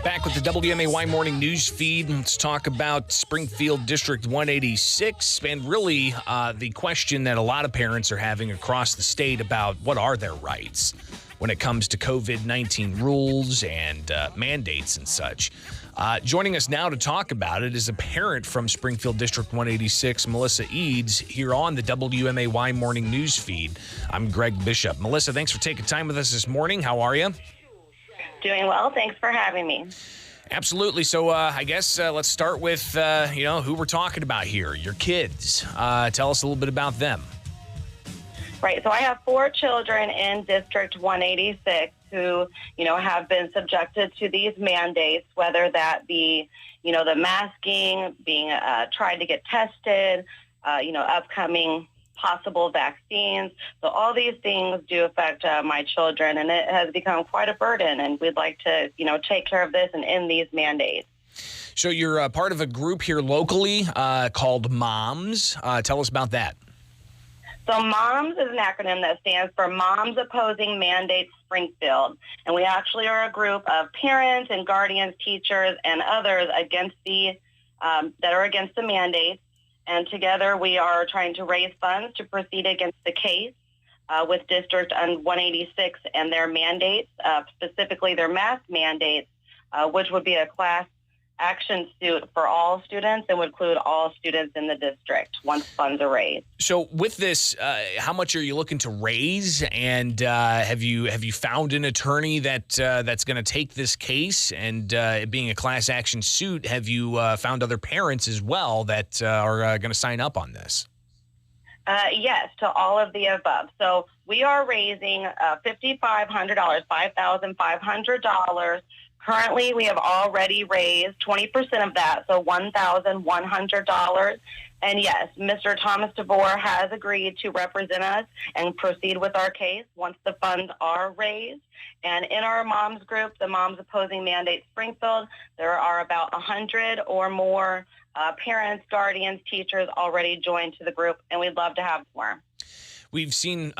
Back with the WMAY morning news feed. Let's talk about Springfield District 186 and really the question that a lot of parents are having across the state about what are their rights when it comes to COVID-19 rules and mandates and such. Joining us now to talk about it is a parent from Springfield District 186, Melissa Eads, here on the WMAY morning news feed. I'm Greg Bishop. Melissa, thanks for taking time with us this morning. How are you? Doing well. Thanks for having me. Absolutely. So I guess let's start with, who we're talking about here, your kids. Tell us a little bit about them. Right. So I have 4 children in District 186 who, have been subjected to these mandates, whether that be, the masking, being tried to get tested, upcoming possible vaccines. So all these things do affect my children, and it has become quite a burden, and we'd like to, take care of this and end these mandates. So you're part of a group here locally called Moms. Tell us about that. So MOMS is an acronym that stands for Mothers Opposing Mandates Springfield, and we actually are a group of parents and guardians, teachers, and others against that are against the mandates. And together we are trying to raise funds to proceed against the case with District 186 and their mandates, specifically their mask mandates, which would be a class action suit for all students and would include all students in the district once funds are raised. So with this, how much are you looking to raise? And have you found an attorney that's going to take this case? And it being a class action suit, have you found other parents as well that are going to sign up on this? Yes, to all of the above. So we are raising $5,500, $5,500. Currently, we have already raised 20% of that, so $1,100. And yes, Mr. Thomas DeVore has agreed to represent us and proceed with our case once the funds are raised. And in our moms group, the Mothers Opposing Mandates Springfield, there are about 100 or more parents, guardians, teachers already joined to the group, and we'd love to have more. We've seen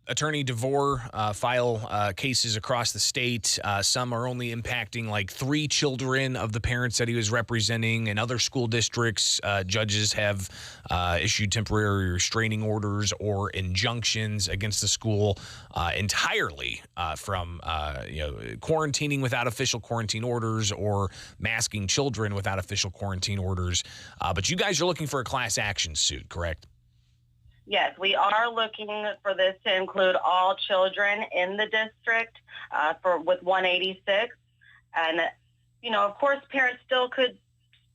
Attorney DeVore file cases across the state. Some are only impacting like 3 children of the parents that he was representing. In other school districts, judges have issued temporary restraining orders or injunctions against the school entirely from quarantining without official quarantine orders or masking children without official quarantine orders. But you guys are looking for a class action suit, correct? Yes, we are looking for this to include all children in the district with 186. And, of course, parents still could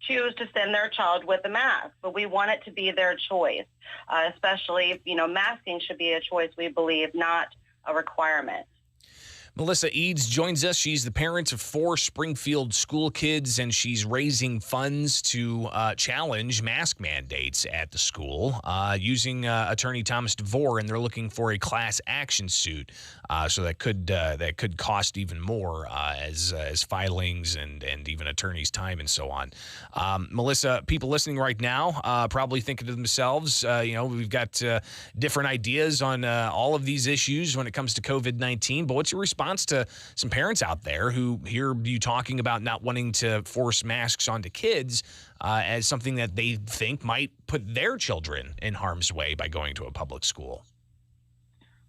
choose to send their child with a mask, but we want it to be their choice, especially, masking should be a choice, we believe, not a requirement. Melissa Eads joins us. She's the parent of 4 Springfield school kids, and she's raising funds to challenge mask mandates at the school using attorney Thomas DeVore, and they're looking for a class action suit. So that could cost even more as filings and even attorneys' time and so on. Melissa, people listening right now probably thinking to themselves, we've got different ideas on all of these issues when it comes to COVID-19, but what's your response to some parents out there who hear you talking about not wanting to force masks onto kids as something that they think might put their children in harm's way by going to a public school?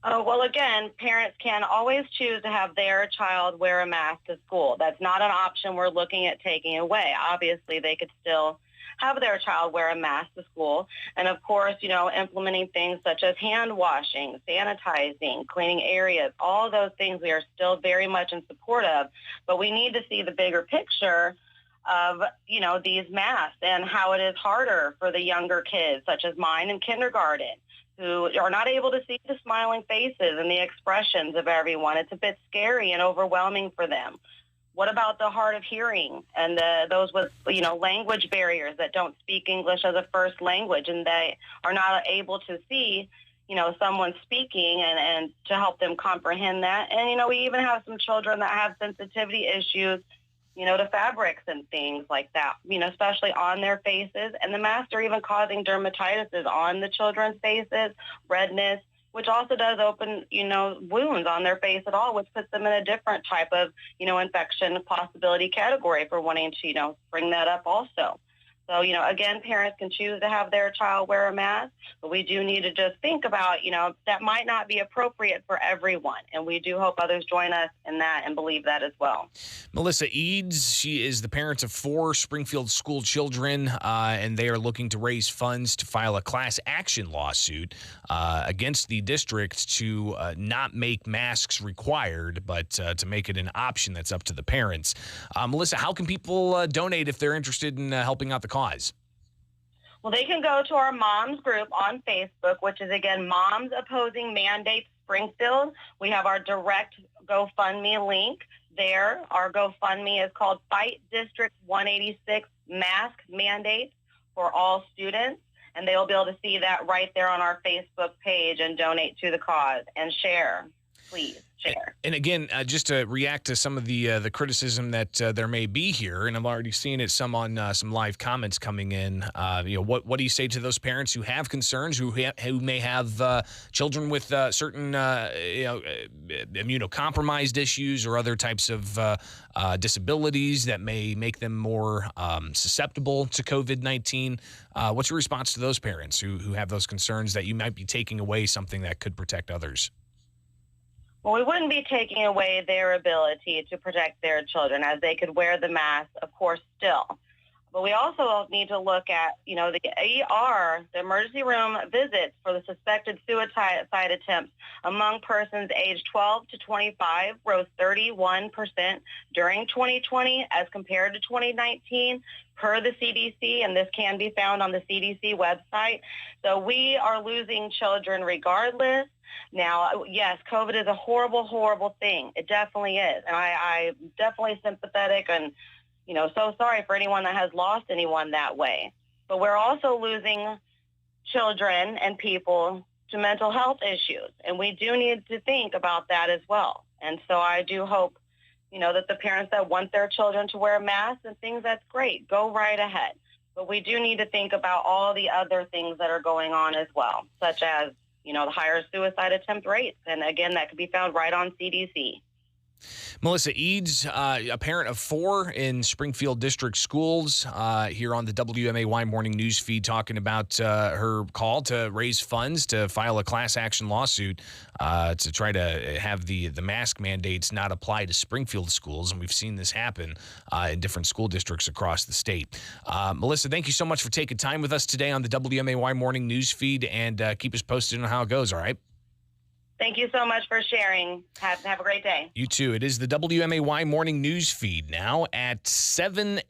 Well, again, parents can always choose to have their child wear a mask to school. That's not an option we're looking at taking away. Obviously, they could still have their child wear a mask to school. And of course, implementing things such as hand washing, sanitizing, cleaning areas, all those things we are still very much in support of. But we need to see the bigger picture of, these masks and how it is harder for the younger kids, such as mine in kindergarten, who are not able to see the smiling faces and the expressions of everyone. It's a bit scary and overwhelming for them. What about the hard of hearing and those with, language barriers that don't speak English as a first language and they are not able to see, someone speaking and to help them comprehend that. And, we even have some children that have sensitivity issues, to fabrics and things like that, especially on their faces. And the masks are even causing dermatitis on the children's faces, redness, which also does open, wounds on their face at all, which puts them in a different type of, infection possibility category for wanting to, bring that up also. So, again, parents can choose to have their child wear a mask, but we do need to just think about, that might not be appropriate for everyone. And we do hope others join us in that and believe that as well. Melissa Eads, she is the parent of 4 Springfield school children, and they are looking to raise funds to file a class action lawsuit against the district to not make masks required, but to make it an option that's up to the parents. Melissa, how can people donate if they're interested in helping out the cause? Well, they can go to our moms group on Facebook, which is, again, Mothers Opposing Mandates Springfield. We have our direct GoFundMe link there. Our GoFundMe is called Fight District 186 Mask Mandates for all students. And they'll be able to see that right there on our Facebook page and donate to the cause and share. Please share. And again, just to react to some of the criticism that there may be here, and I'm already seeing it some on some live comments coming in. What do you say to those parents who have concerns, who may have children with certain immunocompromised issues or other types of disabilities that may make them more susceptible to COVID-19? What's your response to those parents who have those concerns that you might be taking away something that could protect others? Well, we wouldn't be taking away their ability to protect their children, as they could wear the mask, of course, still. But we also need to look at, the ER, the emergency room visits for the suspected suicide attempts among persons aged 12 to 25 rose 31% during 2020 as compared to 2019 per the CDC, and this can be found on the CDC website. So we are losing children regardless. Now, yes, COVID is a horrible, horrible thing. It definitely is. And I'm definitely sympathetic and, so sorry for anyone that has lost anyone that way. But we're also losing children and people to mental health issues. And we do need to think about that as well. And so I do hope, that the parents that want their children to wear masks and things, that's great. Go right ahead. But we do need to think about all the other things that are going on as well, such as the higher suicide attempt rates. And again, that could be found right on CDC. Melissa Eads, a parent of 4 in Springfield District schools, here on the WMAY morning news feed, talking about her call to raise funds to file a class action lawsuit to try to have the mask mandates not apply to Springfield schools. And we've seen this happen in different school districts across the state. Melissa, thank you so much for taking time with us today on the WMAY morning news feed, and keep us posted on how it goes, all right? Thank you so much for sharing. Have a great day. You too. It is the WMAY morning news feed now at 7:18.